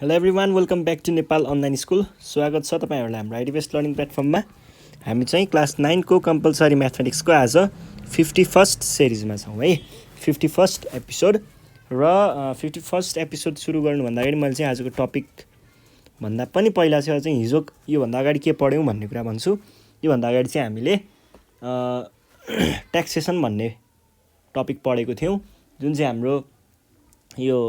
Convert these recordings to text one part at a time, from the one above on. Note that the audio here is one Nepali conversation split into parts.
Hello everyone, welcome back to Nepal online school. स्वागत छ तपाईँहरूलाई हाम्रो आइडी बेस्ट लर्निङ प्लेटफर्ममा। हामी चाहिँ क्लास 9 को कम्पलसरी म्याथमेटिक्सको आज 51st सिरिजमा छौँ है, 51st एपिसोड। र 51st एपिसोड सुरु गर्नुभन्दा अगाडि मैले चाहिँ आजको टपिक भन्दा पनि पहिला चाहिँ हिजो योभन्दा अगाडि के पढ्यौँ भन्ने कुरा भन्छु। योभन्दा अगाडि चाहिँ हामीले ट्याक्सेसन भन्ने टपिक पढेको थियौँ, जुन चाहिँ हाम्रो यो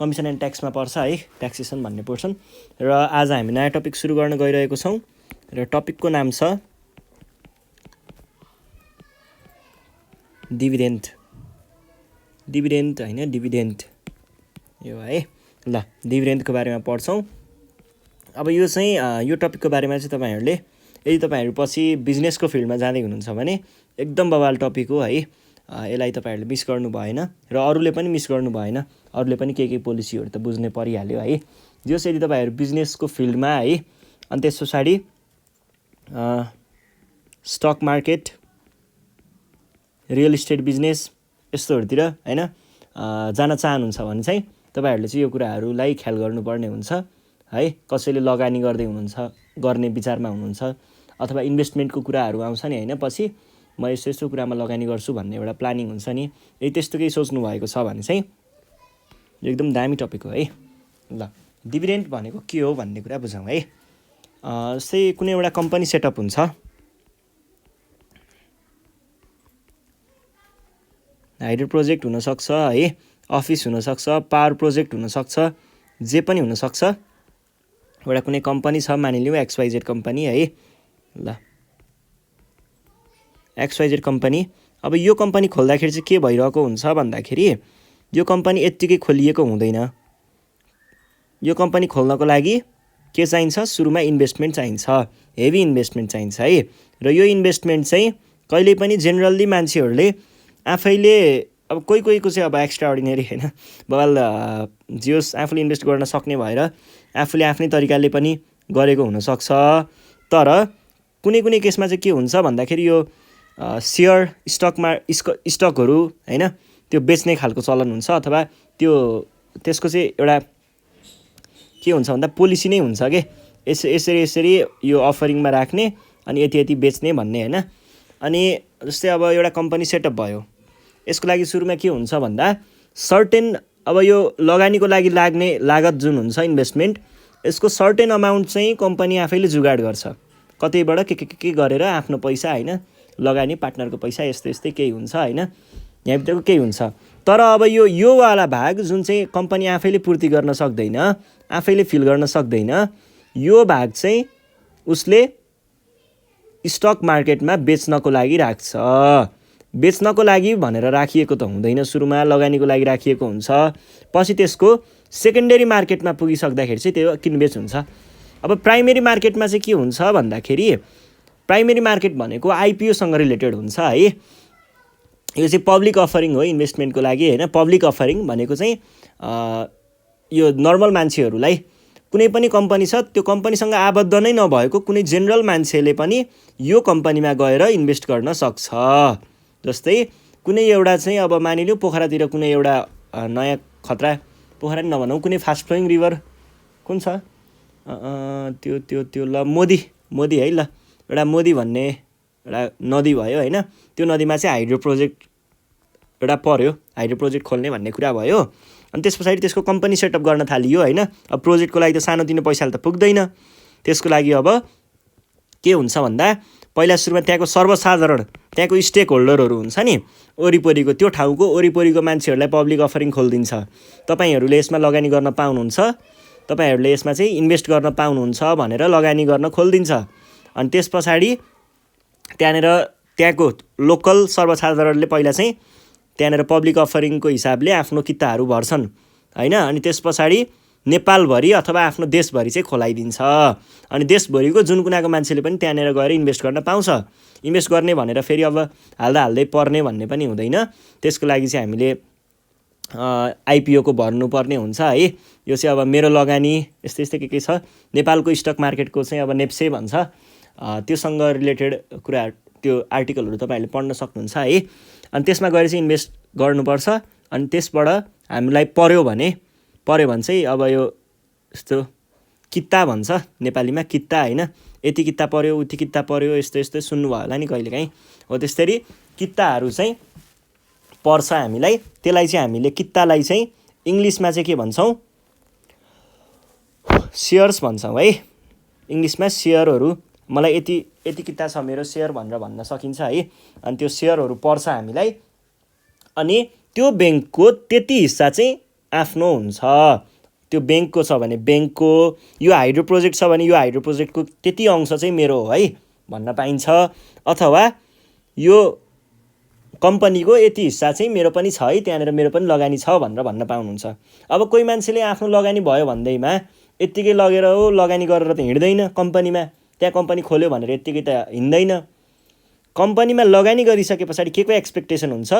कमिसन एन्ड ट्याक्समा पर्छ है, ट्याक्सेसन भन्ने पोर्सन। र आज हामी नयाँ टपिक सुरु गर्न गइरहेको छौँ र टपिकको नाम छ डिभिडेन्ड होइन, डिभिडेन्ड यो है। ल, डिभिडेन्डको बारेमा पढ्छौँ। अब यो चाहिँ यो टपिकको बारेमा चाहिँ तपाईँहरूले यदि तपाईँहरू पछि बिजनेसको फिल्डमा जाँदै हुनुहुन्छ भने एकदम बवाल टपिक हो है। यसलाई तपाईँहरूले मिस गर्नु भएन र अरूले पनि मिस गर्नु भएन। अरूले पनि के पोलिसीहरू त बुझ्नै परिहाल्यो है। जस यदि तपाईँहरू बिजनेसको फिल्डमा है, अनि त्यस पछाडि stock market, real estate business यस्तोहरूतिर होइन जान चाहनुहुन्छ भने चाहिँ तपाईँहरूले चाहिँ यो कुराहरूलाई ख्याल गर्नुपर्ने हुन्छ है। कसैले लगानी गर्दै हुनुहुन्छ, गर्ने विचारमा हुनुहुन्छ, अथवा इन्भेस्टमेन्टको कुराहरू आउँछ नि होइन, पछि म यस्तो कुरामा लगानी गर्छु भन्ने एउटा प्लानिङ हुन्छ नि। यदि त्यस्तो केही सोच्नु भएको छ भने चाहिँ यो एकदम दामी टपिक हो है। ल, डिभिडेन्ड भनेको के हो भन्ने कुरा बुझौँ है। जस्तै कुनै एउटा कम्पनी सेटअप हुन्छ, हाइड्रो प्रोजेक्ट हुनसक्छ है, अफिस हुनसक्छ, पावर प्रोजेक्ट हुनसक्छ, जे पनि हुनसक्छ। एउटा कुनै कम्पनी छ, मानिलिउँ XYZ कम्पनी है। ल, XYZ कम्पनी। अब यो कम्पनी खोल्दाखेरि चाहिँ के भइरहेको हुन्छ भन्दाखेरि यो कम्पनी यत्तिकै खोलिएको हुँदैन। यो कम्पनी खोल्नको लागि के चाहिन्छ? सुरुमा इन्भेस्टमेन्ट चाहिन्छ, हेभी इन्भेस्टमेन्ट चाहिन्छ है। र यो इन्भेस्टमेन्ट चाहिँ कहिले पनि जेनरल्ली मान्छेहरूले आफैले, अब कोहीको चाहिँ अब एक्स्ट्रा अर्डिनेरी होइन, बवाल जियोस् आफूले इन्भेस्ट गर्न सक्ने भएर आफूले आफ्नै तरिकाले पनि गरेको हुनसक्छ। तर कुनै केसमा चाहिँ के हुन्छ भन्दाखेरि यो सेयर स्टकहरू होइन, त्यो बेच्ने खालको चलन हुन्छ, अथवा त्यसको चाहिँ एउटा के हुन्छ भन्दा पोलिसी नै हुन्छ कि यसरी यो अफरिङमा राख्ने अनि यति बेच्ने भन्ने होइन। अनि जस्तै अब एउटा कम्पनी सेटअप भयो, यसको लागि सुरुमा के हुन्छ भन्दा सर्टेन, अब यो लगानीको लागि लाग्ने लागत जुन हुन्छ इन्भेस्टमेन्ट, यसको सर्टेन अमाउन्ट चाहिँ कम्पनी आफैले जुगाड गर्छ। कतैबाट के गरेर आफ्नो पैसा होइन, लगानी पार्टनरको पैसा यस्तै केही हुन्छ होइन, यहाँभित्रको केही हुन्छ। तर अब यो वाला भाग जुन चाहिँ कम्पनी आफैले पूर्ति गर्न सक्दैन, आफैले फिल गर्न सक्दैन, यो भाग चाहिँ उसले स्टक मार्केटमा बेच्नको लागि राख्छ। बेच्नको लागि भनेर राखिएको त हुँदैन, सुरुमा लगानीको लागि राखिएको हुन्छ। पछि त्यसको सेकेन्डरी मार्केटमा पुगिसक्दाखेरि चाहिँ त्यो किनबेच हुन्छ। अब प्राइमेरी मार्केटमा चाहिँ के हुन्छ भन्दाखेरि प्राइमेरी मार्केट भनेको आइपिओसँग रिलेटेड हुन्छ है। यो चाहिँ पब्लिक अफरिङ हो इन्भेस्टमेन्टको लागि होइन। पब्लिक अफरिङ भनेको चाहिँ यो नर्मल मान्छेहरूलाई, कुनै पनि कम्पनी छ, त्यो कम्पनीसँग आबद्ध नै नभएको कुनै जेनरल मान्छेले पनि यो कम्पनीमा गएर इन्भेस्ट गर्न सक्छ। जस्तै कुनै एउटा चाहिँ अब मानिलिउँ पोखरातिर कुनै एउटा नयाँ खतरा, पोखरा नि नभनौँ, कुनै फास्ट फ्लोइङ रिभर कुन छ त्यो ल मोदी है। ल, एउटा मोदी भन्ने एउटा नदी भयो होइन, त्यो नदीमा चाहिँ हाइड्रो प्रोजेक्ट एउटा पर्यो, हाइड्रो प्रोजेक्ट खोल्ने भन्ने कुरा भयो। अनि त्यस पछाडि त्यसको कम्पनी सेटअप गर्न थालियो होइन। अब प्रोजेक्टको लागि त सानोतिनो पैसाले त पुग्दैन। त्यसको लागि अब के हुन्छ भन्दा पहिला सुरुमा त्यहाँको सर्वसाधारण, त्यहाँको स्टेक होल्डरहरू हुन्छ नि, वरिपरिको त्यो ठाउँको वरिपरिको मान्छेहरूलाई पब्लिक अफरिङ खोलिदिन्छ। तपाईँहरूले यसमा लगानी गर्न पाउनुहुन्छ, तपाईँहरूले यसमा चाहिँ इन्भेस्ट गर्न पाउनुहुन्छ भनेर लगानी गर्न खोलिदिन्छ। अनि त्यस पछाडि त्यहाँको लोकल सर्वसाधारणले पहिला चाहिँ त्यहाँनिर पब्लिक अफरिङको हिसाबले आफ्नो किताहरू भर्छन् होइन। अनि त्यस पछाडि नेपालभरि अथवा आफ्नो देशभरि चाहिँ खोलाइदिन्छ। अनि देशभरिको जुन कुनाको मान्छेले पनि त्यहाँनिर गएर इन्भेस्ट गर्न पाउँछ। इन्भेस्ट गर्ने भनेर फेरि अब हाल्दै पर्ने भन्ने पनि हुँदैन। त्यसको लागि चाहिँ हामीले आइपिओको भर्नुपर्ने हुन्छ है। यो चाहिँ अब मेरो लगानी यस्तै के छ, नेपालको स्टक मार्केटको चाहिँ अब नेप्से भन्छ, त्योसँग रिलेटेड कुराहरू, त्यो आर्टिकलहरू तपाईँहरूले पढ्न सक्नुहुन्छ है। अनि त्यसमा गएर चाहिँ इन्भेस्ट गर्नुपर्छ। अनि त्यसबाट हामीलाई पर्यो भने पऱ्यो भने चाहिँ अब यो यस्तो किता भन्छ नेपालीमा, किता होइन, यति किता पऱ्यो उति किता पऱ्यो यस्तो यस्तो सुन्नुभयो होला नि कहिलेकाहीँ। हो त्यस्तरी किताहरू चाहिँ पर्छ हामीलाई। त्यसलाई चाहिँ हामीले कितालाई चाहिँ इङ्ग्लिसमा चाहिँ के भन्छौँ, सेयर्स भन्छौँ है। इङ्ग्लिसमा सेयरहरू, मलाई यति यति किता छ मेरो सेयर भनेर भन्न सकिन्छ है। अनि त्यो सेयरहरू पर्छ हामीलाई। अनि त्यो ब्याङ्कको त्यति हिस्सा चाहिँ आफ्नो हुन्छ। त्यो ब्याङ्कको छ भने ब्याङ्कको, यो हाइड्रो प्रोजेक्ट छ भने यो हाइड्रो प्रोजेक्टको त्यति अंश चाहिँ मेरो हो है भन्न पाइन्छ। अथवा यो कम्पनीको यति हिस्सा चाहिँ मेरो पनि छ है, त्यहाँनिर मेरो पनि लगानी छ भनेर भन्न पाउनुहुन्छ। अब कोही मान्छेले आफ्नो लगानी भयो भन्दैमा यत्तिकै लगेर हो लगानी गरेर त हिँड्दैन कम्पनीमा, त्यहाँ कम्पनी खोल्यो भनेर यत्तिकै त हिँड्दैन। कम्पनीमा लगानी गरिसके पछाडि के को एक्सपेक्टेसन हुन्छ,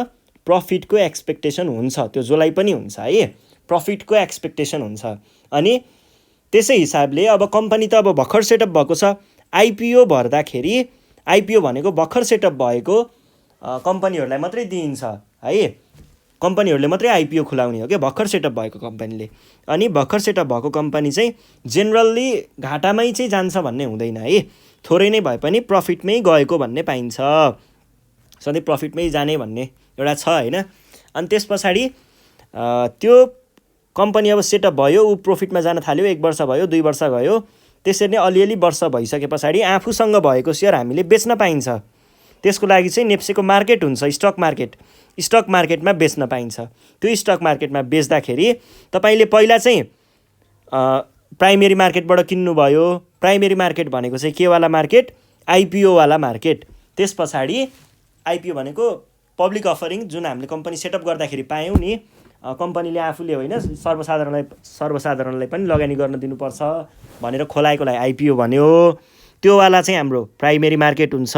प्रफिटको एक्सपेक्टेसन हुन्छ। त्यो जसलाई पनि हुन्छ है, प्रफिटको एक्सपेक्टेसन हुन्छ। अनि त्यसै हिसाबले अब कम्पनी त अब भर्खर सेटअप भएको छ, आइपिओ भर्दाखेरि, आइपिओ भनेको भर्खर सेटअप भएको कम्पनीहरूलाई मात्रै दिइन्छ है, कम्पनीहरूले मात्रै आइपिओ खुलाउने हो क्या, भर्खर सेटअप भएको कम्पनीले। अनि भर्खर सेटअप भएको कम्पनी चाहिँ जेनरल्ली घाटामै चाहिँ जान्छ भन्ने हुँदैन है, थोरै नै भए पनि प्रफिटमै गएको भन्ने पाइन्छ, सधैँ प्रफिटमै जाने भन्ने एउटा छ होइन। अनि त्यस पछाडि त्यो कम्पनी अब सेटअप भयो, ऊ प्रफिटमा जान थाल्यो, 1 वर्ष भयो 2 वर्ष भयो, त्यसरी नै अलिअलि वर्ष भइसके पछाडि आफूसँग भएको सेयर हामीले बेच्न पाइन्छ। त्यसको लागि चाहिँ नेप्सेको मार्केट हुन्छ, स्टक मार्केट, स्टक मार्केटमा बेच्न पाइन्छ। त्यो स्टक मार्केटमा बेच्दाखेरि तपाईँले पहिला चाहिँ प्राइमेरी मार्केटबाट किन्नुभयो। प्राइमेरी मार्केट भनेको चाहिँ केवाला मार्केट, आइपिओवाला मार्केट। त्यस पछाडि आइपिओ भनेको पब्लिक अफरिङ, जुन हामीले कम्पनी सेटअप गर्दाखेरि पायौँ नि, कम्पनीले आफूले होइन सर्वसाधारणलाई पनि लगानी गर्न दिनुपर्छ भनेर खोलाएकोलाई आइपिओ भन्यो। त्योवाला चाहिँ हाम्रो प्राइमेरी मार्केट हुन्छ।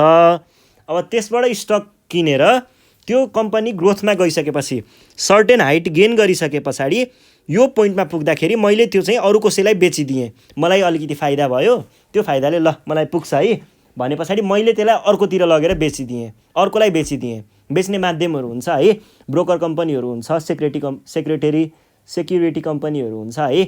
अब त्यसबाट स्टक किनेर त्यो कम्पनी ग्रोथमा गइसकेपछि, सर्टेन हाइट गेन गरिसके पछाडि यो पोइन्टमा पुग्दाखेरि मैले त्यो चाहिँ अरू कसैलाई बेचिदिएँ, मलाई अलिकति फाइदा भयो, त्यो फाइदाले ल मलाई पुग्छ है भने पछाडि मैले त्यसलाई अर्कोतिर लगेर बेचिदिएँ, अर्कोलाई बेचिदिएँ। बेच्ने माध्यमहरू हुन्छ है, ब्रोकर कम्पनीहरू हुन्छ, सेक्युरिटी कम्पनीहरू हुन्छ है,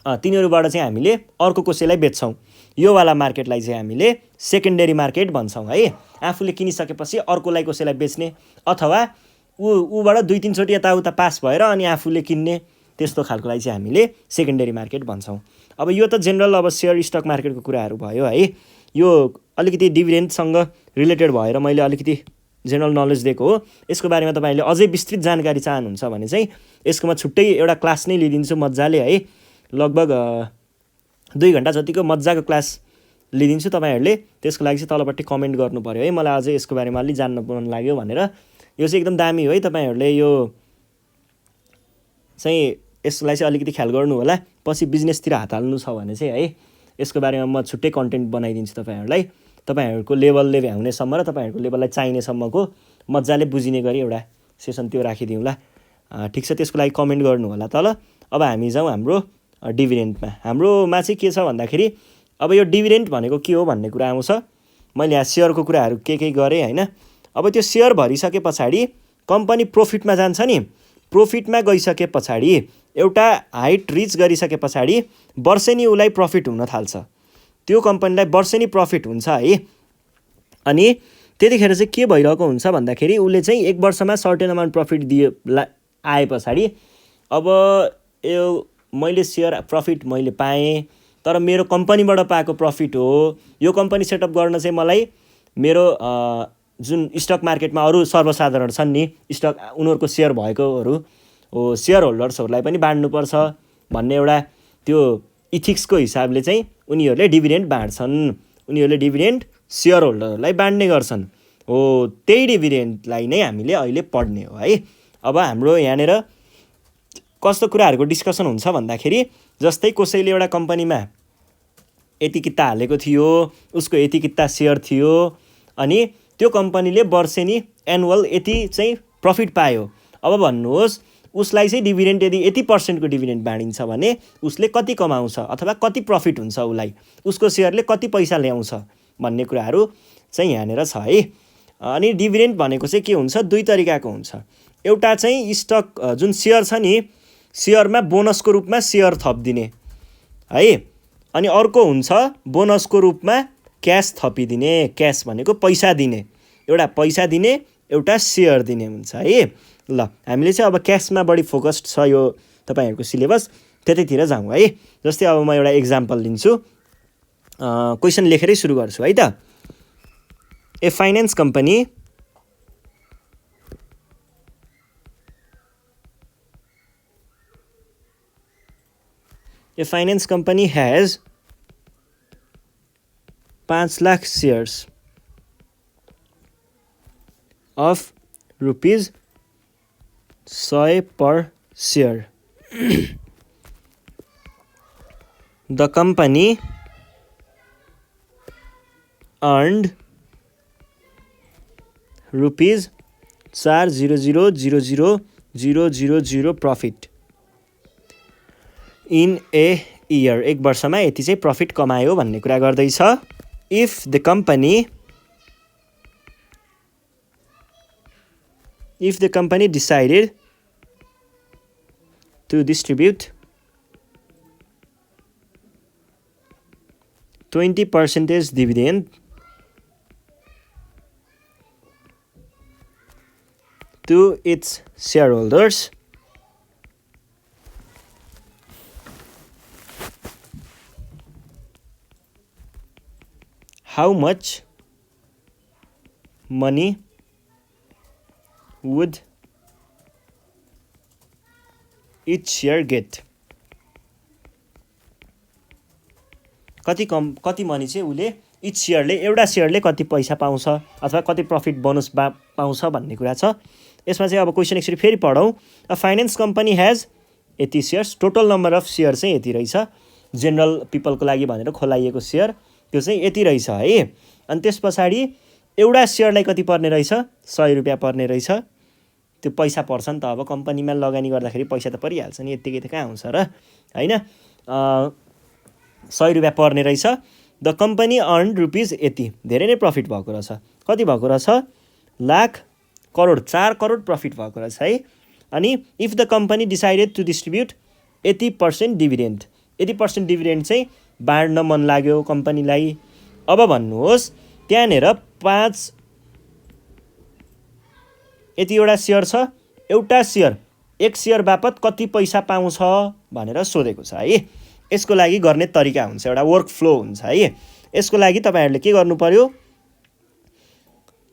तिनीहरूबाट चाहिँ हामीले अर्को कसैलाई बेच्छौँ। योवाला मार्केटलाई चाहिँ हामीले सेकेन्डरी मार्केट भन्छौँ है। आफूले किनिसकेपछि अर्कोलाई कसैलाई बेच्ने, अथवा ऊबाट 2-3 चोटि यताउता पास भएर अनि आफूले किन्ने, त्यस्तो खालकोलाई चाहिँ हामीले सेकेन्डरी मार्केट भन्छौँ। अब यो त जेनरल अब सेयर स्टक मार्केटको कुराहरू भयो है। यो अलिकति डिभिडेन्डसँग रिलेटेड भएर मैले अलिकति जेनरल नलेज दिएको हो। यसको बारेमा तपाईँहरूले अझै विस्तृत जानकारी चाहनुहुन्छ भने चाहिँ यसको म छुट्टै एउटा क्लास नै लिइदिन्छु मजाले है, लगभग 2 घन्टा जतिको मजाको क्लास लिइदिन्छु तपाईँहरूले। त्यसको लागि चाहिँ तलपट्टि कमेन्ट गर्नु पऱ्यो है, मलाई अझै यसको बारेमा अलि जान्न मन लाग्यो भनेर। यो चाहिँ एकदम दामी हो है, तपाईँहरूले यो चाहिँ यसलाई चाहिँ अलिकति ख्याल गर्नु होला। पछि बिजनेसतिर हात हाल्नु छ भने चाहिँ है, यसको बारेमा म छुट्टै कन्टेन्ट बनाइदिन्छु तपाईँहरूलाई, तपाईँहरूको लेभलले भ्याउनेसम्म र तपाईँहरूको लेभललाई चाहिनेसम्मको मजाले बुझिने गरी एउटा सेसन त्यो राखिदिउँला। ठिक छ, त्यसको लागि कमेन्ट गर्नु होला तल। अब हामी जाउँ हाम्रो डिभिडेन्डमा। हाम्रोमा चाहिँ के छ भन्दाखेरि, अब यो डिभिडेन्ड भनेको के हो भन्ने कुरा आउँछ। मैले यहाँ सेयरको कुराहरू के गरेँ होइन। अब त्यो सेयर भरिसके पछाडि कम्पनी प्रफिटमा जान्छ नि, प्रफिटमा गइसके पछाडि एउटा हाइट रिच गरिसके पछाडि वर्षेनी उसलाई प्रफिट हुन थाल्छ, त्यो कम्पनीलाई वर्षेनी प्रफिट हुन्छ है। अनि त्यतिखेर चाहिँ के भइरहेको हुन्छ भन्दाखेरि उसले चाहिँ 1 वर्षमा सर्टेन अमाउन्ट प्रफिट आए पछाडि, अब यो मैले सेयर प्रफिट मैले पाएँ, तर मेरो कम्पनीबाट पाएको प्रफिट हो। यो कम्पनी सेटअप गर्न चाहिँ मलाई मेरो जुन स्टक मार्केटमा अरू सर्वसाधारण छन् नि, स्टक उनीहरूको सेयर भएकोहरू हो, सेयर होल्डर्सहरूलाई पनि बाँड्नुपर्छ भन्ने एउटा त्यो इथिक्सको हिसाबले चाहिँ उनीहरूले डिभिडेन्ड बाँड्छन्। उनीहरूले डिभिडेन्ड सेयर होल्डरहरूलाई बाँड्ने गर्छन्। हो, त्यही डिभिडेन्डलाई नै हामीले अहिले पढ्ने हो है। अब हाम्रो यहाँनिर कस्तो कुराहरूको डिस्कसन हुन्छ भन्दाखेरि, जस्तै कसैले एउटा कम्पनीमा यति किता हालेको थियो, उसको यति किता सेयर थियो, अनि त्यो कम्पनीले वर्षेनी एनुअल यति चाहिँ प्रफिट पायो। अब भन्नुहोस् उसलाई चाहिँ डिभिडेन्ड यदि 80% डिभिडेन्ड बाँडिन्छ भने उसले कति कमाउँछ अथवा कति प्रफिट हुन्छ, उसलाई उसको सेयरले कति पैसा ल्याउँछ भन्ने कुराहरू चाहिँ यहाँनिर छ है। अनि डिभिडेन्ड भनेको चाहिँ के हुन्छ, 2 तरिकाको हुन्छ। एउटा चाहिँ स्टक जुन सेयर छ नि, सेयरमा बोनसको रूपमा सेयर थपिदिने है। अनि अर्को हुन्छ बोनसको रूपमा क्यास थपिदिने। क्यास भनेको पैसा दिने, एउटा पैसा दिने एउटा सेयर दिने हुन्छ है। ल हामीले चाहिँ अब क्यासमा बढी फोकस्ड छ यो तपाईँहरूको सिलेबस, त्यतैतिर जाउँ है। जस्तै अब म एउटा इक्जाम्पल लिन्छु, क्वेसन लेखेरै सुरु गर्छु है त। ए finance company has 5 lakh shares of rupees 100 per share. The company earned rupees 4,000,000 profit in a year. एक वर्षमा यति चाहिँ प्रफिट कमायो भन्ने कुरा गर्दैछ। If the company decided to distribute 20% dividend to its shareholders, how much money would each share get? कति मनी चाहिँ उसले इच सेयरले, एउटा सेयरले कति पैसा पाउँछ अथवा कति प्रफिट बोनस पाउँछ भन्ने कुरा छ। यसमा चाहिँ अब क्वेसन एकचोटि फेरि पढौँ। अ फाइनेन्स कम्पनी हेज यति shares, total number of share चाहिँ यति रहेछ, जेनरल पिपलको लागि भनेर खोलाइएको सेयर त्यो चाहिँ यति रहेछ है। अनि त्यस पछाडि एउटा सेयरलाई कति पर्ने रहेछ, 100 रुपियाँ पर्ने रहेछ। त्यो पैसा पर्छ नि त, अब कम्पनीमा लगानी गर्दाखेरि पैसा त परिहाल्छ नि, यत्तिकै त कहाँ हुन्छ र होइन। 100 रुपियाँ पर्ने रहेछ। द कम्पनी अर्न रुपिज यति, धेरै नै प्रफिट भएको रहेछ। कति भएको रहेछ, लाख करोड, 4 करोड प्रफिट भएको रहेछ है। अनि if the company decided to distribute 80% dividend, 80% dividend चाहिँ बाँड्न मन लाग्यो कम्पनीलाई। अब भन्नुहोस् त्यहाँनिर 5 यतिवटा सेयर छ, एउटा सेयर, एक सेयर बापत कति पैसा पाउँछ भनेर सोधेको छ है। यसको लागि गर्ने तरिका हुन्छ, एउटा वर्क फ्लो हुन्छ है। यसको लागि तपाईँहरूले के गर्नु पर्यो,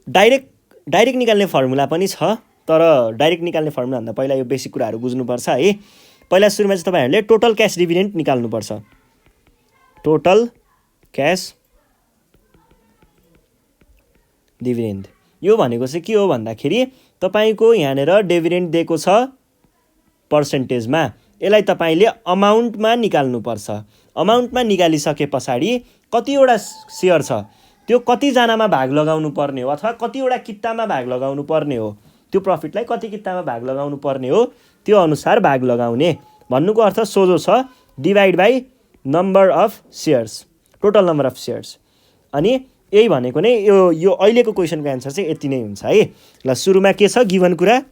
डाइरेक्ट निकाल्ने फर्मुला पनि छ, तर डाइरेक्ट निकाल्ने फर्मुलाभन्दा पहिला यो बेसिक कुराहरू बुझ्नुपर्छ है। पहिला सुरुमा चाहिँ तपाईँहरूले टोटल क्यास डिभिडेन्ड निकाल्नुपर्छ। टोटल क्यास डिभिडेन्ड यो भनेको चाहिँ के हो भन्दाखेरि तपाईँको यहाँनिर डिभिडेन्ड दिएको छ पर्सेन्टेजमा, यसलाई तपाईँले अमाउन्टमा निकाल्नुपर्छ। अमाउन्टमा निकालिसके पछाडि कतिवटा सेयर छ त्यो कतिजनामा भाग लगाउनु पर्ने हो अथवा कतिवटा कितामा भाग लगाउनु पर्ने हो, त्यो प्रफिटलाई कति कितामा भाग लगाउनु पर्ने हो त्यो अनुसार भाग लगाउने भन्नुको अर्थ सोझो छ, divide by number of shares, total number of shares. अनि यही भनेको नै यो अहिलेको क्वेसनको एन्सर चाहिँ यति नै हुन्छ है। ल सुरुमा के छ गिभन कुरा,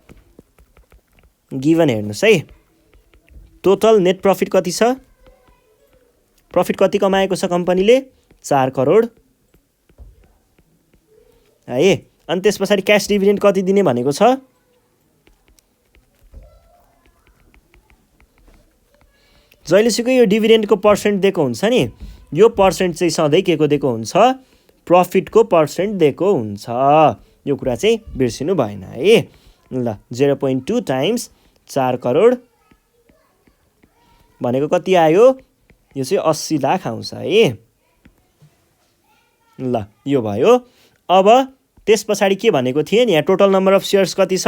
गिभन हेर्नुहोस् है। टोटल नेट प्रफिट कति छ, प्रफिट कति कमाएको छ कम्पनीले, 4 करोड है। अनि त्यस पछाडि क्यास डिभिडेन्ड कति दिने भनेको छ, जहिलेसुकै यो डिभिडेन्डको पर्सेन्ट दिएको हुन्छ नि, यो पर्सेन्ट चाहिँ सधैँ के को दिएको हुन्छ, प्रफिटको पर्सेन्ट दिएको हुन्छ। यो कुरा चाहिँ बिर्सिनु भएन है। ल 0.2 टाइम्स 4 करोड भनेको कति आयो, यो चाहिँ 80 लाख आउँछ है। ल यो भयो। अब त्यस पछाडि के भनेको थिएँ, यहाँ टोटल नम्बर अफ सेयर्स कति छ,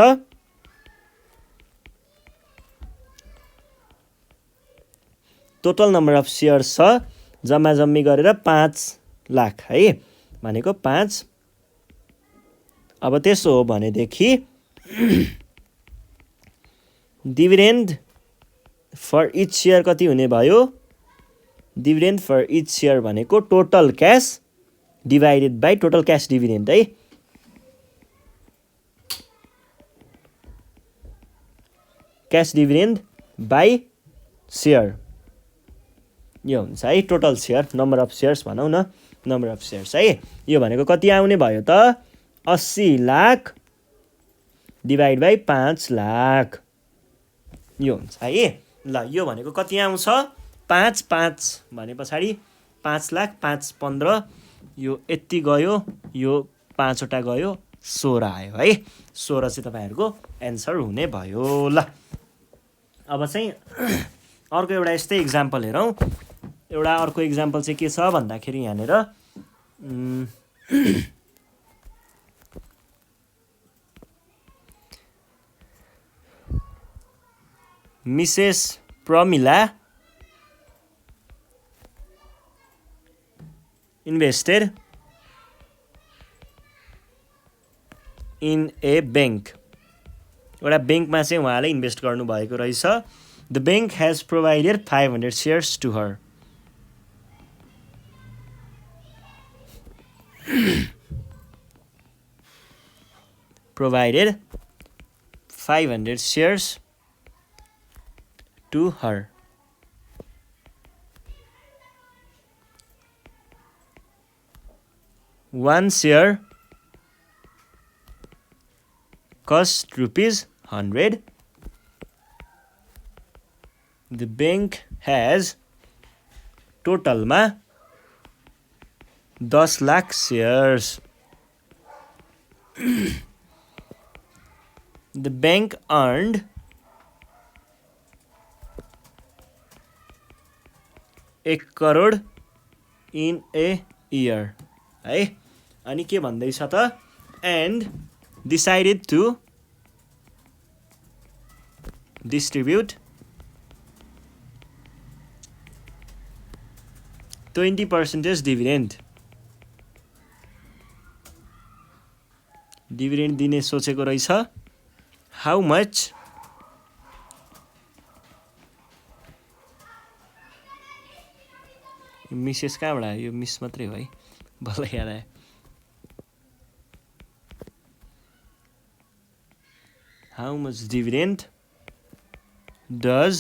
टोटल नम्बर अफ सेयर्स छ जम्मा जम्मी गरेर 5 लाख है, भनेको 5। अब त्यसो हो भनेदेखि डिभिडेन्ड फर इच सेयर कति हुने भयो, डिभिडेन्ड फर इच सेयर भनेको total cash divided by total cash dividend है। क्यास डिभिडेन्ड बाई सेयर यो हुन्छ है total share number of shares भनौँ न नम्बर अफ सेयर्स है यो भनेको कति आउने भयो त 80 लाख डिभाइड बाई 5 लाख यो हुन्छ है ल यो भनेको कति आउँछ 5 भने पछाडि 5 लाख 5 15 यो यति गयो यो 5 वटा गयो 16 आयो है 16 चाहिँ तपाईहरुको एन्सर हुने भयो ल अब चाहिँ अर्को एउटा यस्तै एक्जाम्पल हेरौँ एउटा अर्को एक्जाम्पल चाहिँ के छ भन्दाखेरि यहाँनेर Mrs Pramila invested in a bank एउटा बैंकमा चाहिँ उहाँले इन्भेस्ट गर्नु भएको रहेछ the bank has provided 500 shares to her provided 500 shares to her one share cost rupees 100 the bank has total ma 10 lakh shares the bank earned 1 crore in a year है अनि के भन्दैछ त and decided to distribute 20% dividend दिने सोचेको रहेछ how much मिसेस कहाँबाट आयो यो मिस मात्रै हो है बल्ल याद आयो how much dividend does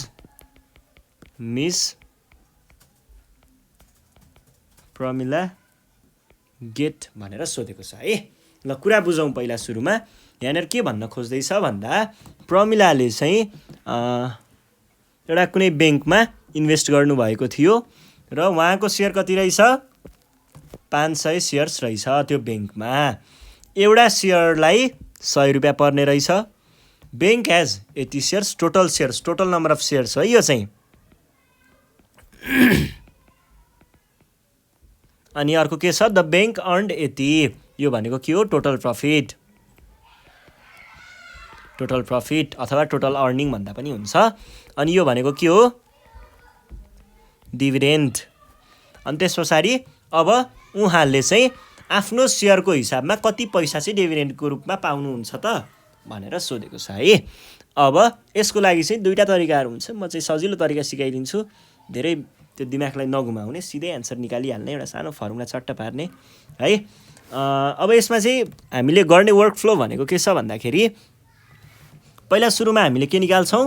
Miss Pramila get भनेर सोधेको छ है ल कुरा बुझौँ पहिला सुरुमा यहाँनेर के भन्न खोज्दैछ भन्दा प्रमिलाले चाहिँ एउटा कुनै बैंकमा इन्भेस्ट गर्नु भएको थियो र उहाँको शेयर कति रहेछ 500 शेयर्स रहेछ त्यो बैंकमा एउटा शेयरलाई 100 रुपैयाँ पर्ने रहेछ bank has 80 shares total number of shares है यो चाहिँ अनि अर्को के छ द बैंक अर्न्ड 80 यो भनेको के हो टोटल प्रॉफिट अथवा टोटल अर्निङ भन्दा पनि हुन्छ अनि यो भनेको के हो डिभिडेन्ड अनि त्यसपछि अब उहाँले चाहिँ आफ्नो शेयरको हिसाबमा कति पैसा चाहिँ डिभिडेन्डको रूपमा पाउनुहुन्छ त भनेर सोधेको छ है अब यसको लागि चाहिँ दुईटा तरिकाहरु हुन्छ म चाहिँ सजिलो तरिका सिकाइदिन्छु धेरै त्यो दिमागलाई नघुमाउने सिधै आन्सर निकालिहाल्ने एउटा सानो फर्मुला चट्ट पार्ने है अब यसमा चाहिँ हामीले गर्ने वर्क फ्लो भनेको के छ भन्दाखेरि पहिला सुरुमा हामीले के निकाल्छौं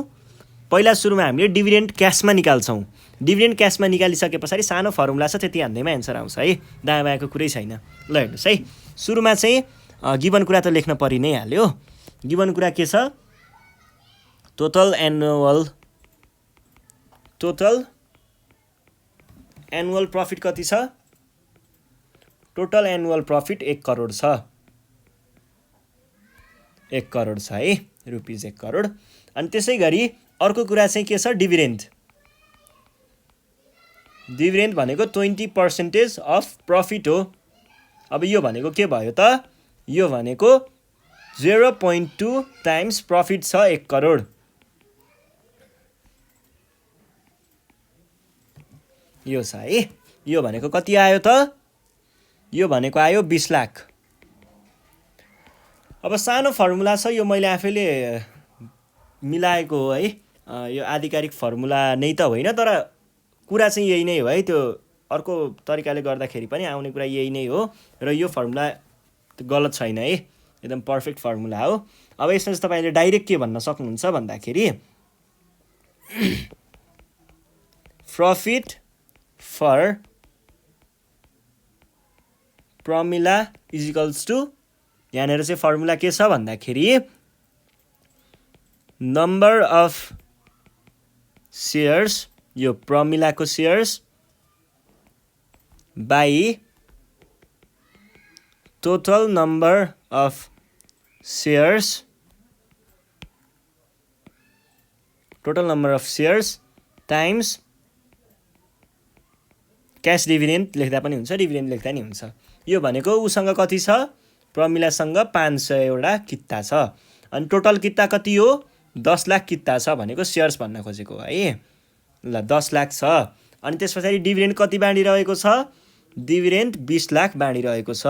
पहिला सुरुमा हामीले डिभिडेन्ड क्याशमा निकाल्छौं डिभिडेन्ड क्याशमा निकालिसकेपछि सानो फर्मुला छ त्यति हान्दैमा आन्सर आउँछ है दायाँ बायाँको कुरै छैन ल हेर्नुस् है सुरुमा चाहिँ गिवन कुरा त लेख्न परि नै हाल्यो गिवन कुरा के छ टोटल एनुअल प्रॉफिट कति छ टोटल एनुअल प्रॉफिट 1 करोड छ 1 करोड छ है रुपीज 1 करोड अनि त्यसैगरी अर्को कुरा चाहिँ के छ डिभिडेन्ड भनेको 20% अफ प्रॉफिट हो अब यो भनेको के भयो त यो भनेको 0.2 टाइम्स प्रॉफिट छ 1 करोड यो छ है यो भनेको कति आयो त यो भनेको आयो 20 लाख अब सानो फर्मुला छ यो मैले आफैले मिलाएको हो है यो आधिकारिक फर्मुला नै त होइन तर कुरा चाहिँ यही नै हो है त्यो अर्को तरिकाले गर्दाखेरि पनि आउने कुरा यही नै हो र यो फर्मुला गलत छैन है एकदम पर्फेक्ट फर्मुला हो अब यसमा चाहिँ तपाईले डाइरेक्ट के भन्न सक्नुहुन्छ भन्दाखेरि profit for formula is equals to यहाँनिर चाहिँ फर्मुला के छ भन्दाखेरि नम्बर अफ सेयर्स यो प्रमिलाको shares by total number of shares times cash dividend लेख्दा पनि हुन्छ डिभिडेन्ड लेख्दा नि हुन्छ। यो भनेको उसँग कति छ प्रमिलासँग 500 किता छ अनि टोटल किता कति हो 10 लाख किता छ भनेको सेयर्स भन्न खोजेको है। ल 10 लाख छ अनि त्यस पछाडि डिभिडेन्ड कति बाँडिरहेको छ डिभिडेन्ड 20 लाख बाँडिरहेको छ।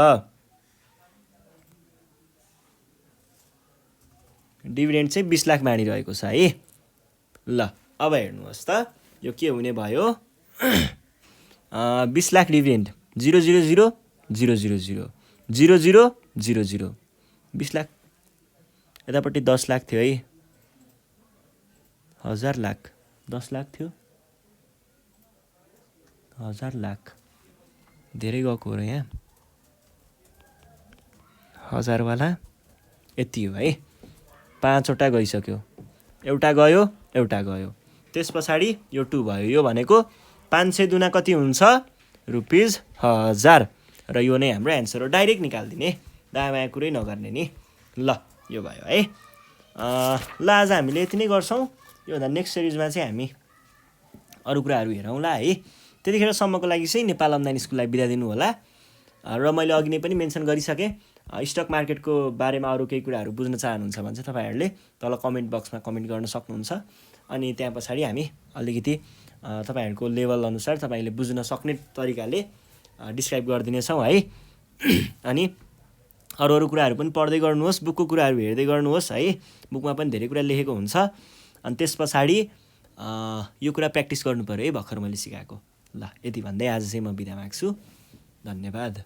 डिभिडेन्ड चाहिँ 20 लाख बाँडिरहेको छ है। ल अब हेर्नुहोस् त यो के हुने भयो 20 लाख डिभिडेन्ड 00000000000 20 लाख यतापट्टि 10 लाख थियो है 1000 लाख 10 लाख थियो 1000 लाख धेरै गएको हो र यहाँ 1000 वाला यति हो है 5 वटा गइसक्यो एउटा गयो त्यस पछाडि यो 2 भयो यो भनेको 500 दुना कति हुन्छ ₹1000 र यो नै हाम्रो एन्सर हो डाइरेक्ट निकाल्दिने दायाँ कुरै नगर्ने नि। ल यो भयो है। ल आज हामीले यति नै गर्छौँ योभन्दा नेक्स्ट सिरिजमा चाहिँ हामी अरू कुराहरू हेरौँला है। त्यतिखेरसम्मको लागि चाहिँ नेपाल अनलाइन स्कुललाई बिदा दिनु होला र मैले अघि नै पनि मेन्सन गरिसकेँ स्टक मार्केटको बारेमा अरू केही कुराहरू बुझ्न चाहनुहुन्छ भने चाहिँ तपाईँहरूले तल कमेन्ट बक्समा कमेन्ट गर्न सक्नुहुन्छ अनि त्यहाँ पछाडि हामी अलिकति तपाईँहरूको लेभल अनुसार तपाईँले बुझ्न सक्ने तरिकाले डिस्क्राइब गरिदिनेछौँ है। अनि अरू कुराहरू पनि पढ्दै गर्नुहोस् बुकको कुराहरू हेर्दै गर्नुहोस् है बुकमा पनि धेरै कुरा लेखेको हुन्छ अनि त्यस पछाडि यो कुरा प्र्याक्टिस गर्नु पऱ्यो है भर्खर मैले सिकाएको। ल यति भन्दै आज चाहिँ म बिदा माग्छु धन्यवाद।